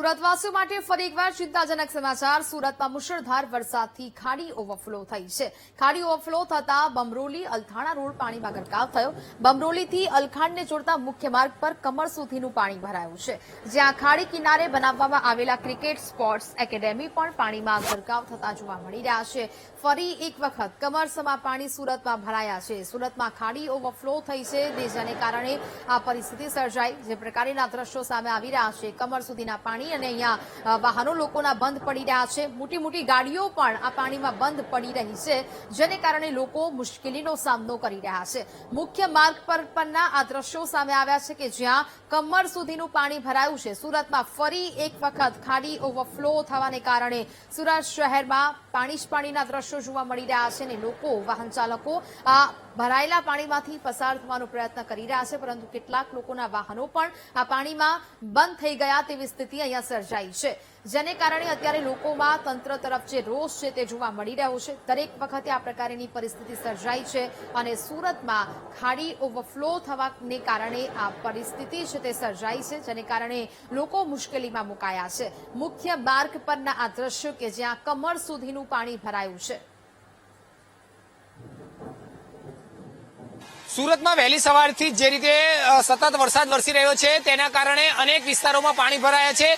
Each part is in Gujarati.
સુરતવાસીઓ માટે ફરી એકવાર ચિંતાજનક સમાચાર। સુરતમાં મુશળધાર વરસાદથી ખાડી ઓવરફ્લો થઈ છે। ખાડી ઓવરફ્લો થતા બમરોલી અલથાણા રોડ પાણીમાં ગરકાવ થયો। બમરોલીથી અલખાણને જોડતા મુખ્ય માર્ગ પર કમર સુધીનું પાણી ભરાયું છે, જ્યાં ખાડી કિનારે બનાવવામાં આવેલા ક્રિકેટ સ્પોર્ટ્સ એકેડેમી પણ પાણીમાં ગરકાવ થતા જોવા મળી રહ્યા છે। ફરી એક વખત કમરસમાં પાણી સુરતમાં ભરાયા છે। સુરતમાં ખાડી ઓવરફ્લો થઈ છે, જેને કારણે આ પરિસ્થિતિ સર્જાઈ। જે પ્રકારના દ્રશ્યો સામે આવી રહ્યા છે, કમર સુધીના પાણી અને અહીંયા વાહનો લોકોના બંધ પડી રહ્યા છે। મોટી મોટી ગાડીઓ પણ આ પાણીમાં બંધ પડી રહી છે, જેને કારણે લોકો મુશ્કેલીનો સામનો કરી રહ્યા છે। મુખ્ય માર્ગ પરના આ દ્રશ્યો સામે આવ્યા છે કે જ્યાં કમર સુધીનું પાણી ભરાયું છે। સુરતમાં ફરી એક વખત ખાડી ઓવરફ્લો થવાને કારણે સુરત શહેરમાં પાણીના દ્રશ્યો જોવા મળી રહ્યા છે અને લોકો વાહન ચાલકો આ ભરાયેલા પાણીમાંથી પસાર થવાનો પ્રયત્ન કરી રહ્યા છે, પરંતુ કેટલાક લોકોના વાહનો પણ આ પાણીમાં બંધ થઈ ગયા તેવી સ્થિતિ અહીંયા સર્જાઈ છે, જેને કારણે અત્યારે લોકોમાં તંત્ર તરફ જે રોષ છે તે જોવા મળી રહ્યો છે। દરેક વખતે આ પ્રકારની પરિસ્થિતિ સર્જાઈ છે અને સુરતમાં ખાડી ઓવરફ્લો થવાને કારણે આ પરિસ્થિતિ છે તે સર્જાઈ છે, જેને કારણે લોકો મુશ્કેલીમાં મુકાયા છે। મુખ્ય માર્ગ પરના આ દ્રશ્યો કે જ્યાં કમર સુધીનું પાણી ભરાયું છે। સુરતમાં વહેલી સવારથી જે રીતે સતત વરસાદ વરસી રહ્યો છે તેના કારણે અનેક વિસ્તારોમાં પાણી ભરાયા છે।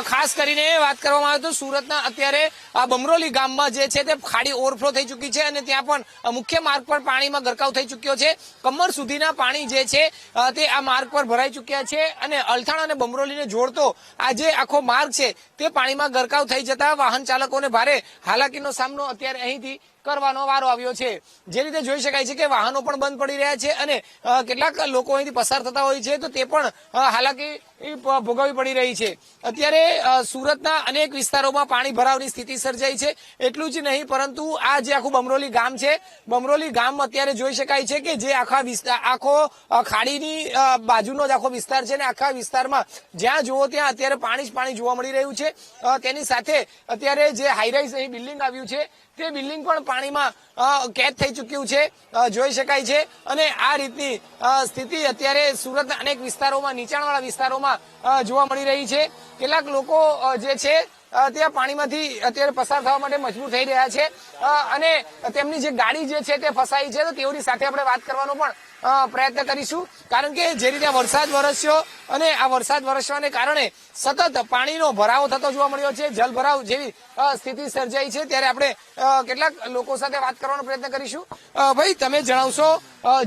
ખાસ કરીને વાત કરવામાં આવે તો સુરતના અત્યારે બમરોલી ગામમાં જે છે તે ખાડી ઓવરફ્લો થઈ ચૂકી છે અને ત્યાં પણ મુખ્ય માર્ગ પર પાણીમાં ગરકાવ થઈ ચૂક્યો છે। કમર સુધીના પાણી જે છે તે આ માર્ગ પર ભરાઈ ચૂક્યા છે અને અલથાણા અને બમરોલીને જોડતો આ જે આખો માર્ગ છે તે પાણીમાં ગરકાવ થઈ જતા વાહન ચાલકોને ભારે હાલાકીનો સામનો અત્યારે અહીંથી કરવાનો વારો આવ્યો છે। જે રીતે જોઈ શકાય છે કે વાહનો પણ બંધ પડી રહ્યા છે અને કેટલાક લોકો અહીંથી પસાર થતા હોય છે તો તે પણ હાલાકી ભોગવવી પડી રહી છે। અત્યારે સુરતના અનેક વિસ્તારોમાં પાણી ભરાવની સ્થિતિ સર્જાઈ છે। એટલું જ નહીં પરંતુ આ જે આખું બમરોલી ગામ છે, બમરોલી ગામ અત્યારે જોઈ શકાય છે કે જે આખો ખાડીની બાજુનો જ આખો વિસ્તાર છે ને આખા વિસ્તારમાં જ્યાં જુઓ ત્યાં અત્યારે પાણી જ પાણી જોવા મળી રહ્યું છે। તેની સાથે અત્યારે જે હાઈરાઈઝ અહીં બિલ્ડિંગ આવ્યું છે તે બિલ્ડિંગ પણ પાણીમાં કેદ થઈ ચૂક્યું છે, જોઈ શકાય છે અને આ રીતની સ્થિતિ અત્યારે સુરતના અનેક વિસ્તારોમાં, નીચાણવાળા વિસ્તારોમાં જોવા મળી રહી છે। કેટલાક લોકો જે છે ત્યાં પાણીમાંથી અત્યારે પસાર થવા માટે મજબૂર થઈ રહ્યા છે અને તેમની જે ગાડી જે છે તે ફસાઈ છે તો તેઓની સાથે આપણે વાત કરવાનો પણ પ્રયત્ન કરીશું, કારણ કે જે રીતે વરસાદ વરસ્યો અને આ વરસાદ વરસવાને કારણે સતત પાણીનો ભરાવો થતો જોવા મળ્યો છે, જલભરાવ જેવી સ્થિતિ સર્જાઈ છે। ત્યારે આપણે કેટલાક લોકો સાથે વાત કરવાનો પ્રયત્ન કરીશું। ભાઈ, તમે જણાવશો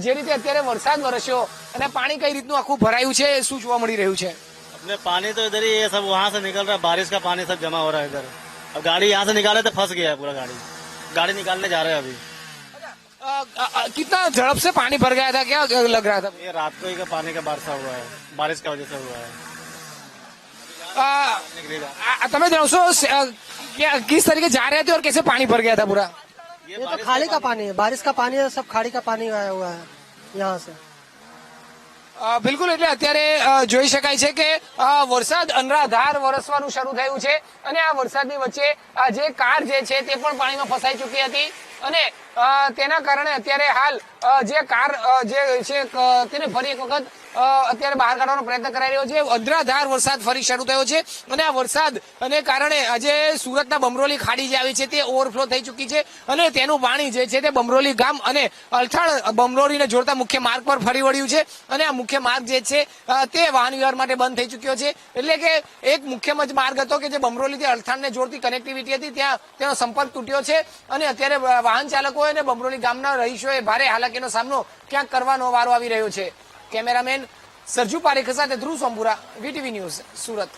જે રીતે અત્યારે વરસાદ વરસ્યો અને પાણી કઈ રીતનું આખું ભરાયું છે, શું જોવા મળી રહ્યું છે? अपने पानी तो इधर ही ये सब वहाँ से निकल रहा है, बारिश का पानी सब जमा हो रहा है इधर। अब गाड़ी यहाँ से निकाले तो फंस गया है पूरा। गाड़ी निकालने जा रहे हैं अभी। कितना झड़प से पानी भर गया था, क्या लग रहा था? ये रात को ही का पानी का बरसा हुआ है, बारिश की वजह से हुआ है। તમે જણાવશો किस तरीके जा रहे थे और कैसे पानी भर गया था पूरा? ये तो खाड़ी का पानी है, बारिश का पानी है, सब खाड़ी का पानी आया हुआ है यहाँ से। બિલકુલ, એટલે અત્યારે જોઈ શકાય છે કે વરસાદ અનરાધાર વરસવાનું શરૂ થયું છે અને આ વરસાદની વચ્ચે જે કાર જે છે તે પણ પાણીમાં ફસાઈ ચૂકી હતી અને તેના કારણે અત્યારે હાલ જે કાર જે છે તેને ફરી એક વખત અત્યારે બહાર કાઢવાનો પ્રયત્ન કરાઈ રહ્યો છે। અનરાધાર વરસાદ ફરી શરૂ થયો છે અને આ વરસાદને કારણે આજે સુરતના બમરોલી ખાડી જે આવી છે તે ઓવરફ્લો થઈ ચૂકી છે અને તેનું પાણી જે છે તે બમરોલી ગામ અને અલથાણ બમરોલીને જોડતા મુખ્ય માર્ગ પર ફરી વળ્યું છે અને આ મુખ્ય માર્ગ જે છે તે વાહન વ્યવહાર માટે બંધ થઈ ચૂક્યો છે। એટલે કે એક મુખ્ય માર્ગ હતો કે જે બમરોલીથી અલથાણને જોડતી કનેક્ટિવિટી હતી, ત્યાં તેનો સંપર્ક તૂટ્યો છે અને અત્યારે વાહન ચાલકોએ અને બમરોલી ગામના રહીશોએ ભારે હાલાકીનો સામનો ક્યાંક કરવાનો વારો આવી રહ્યો છે। કેમેરામેન સરજુ પારેખ સાથે ધ્રુવ સોમપુરા, વીટીવી ન્યૂઝ, સુરત।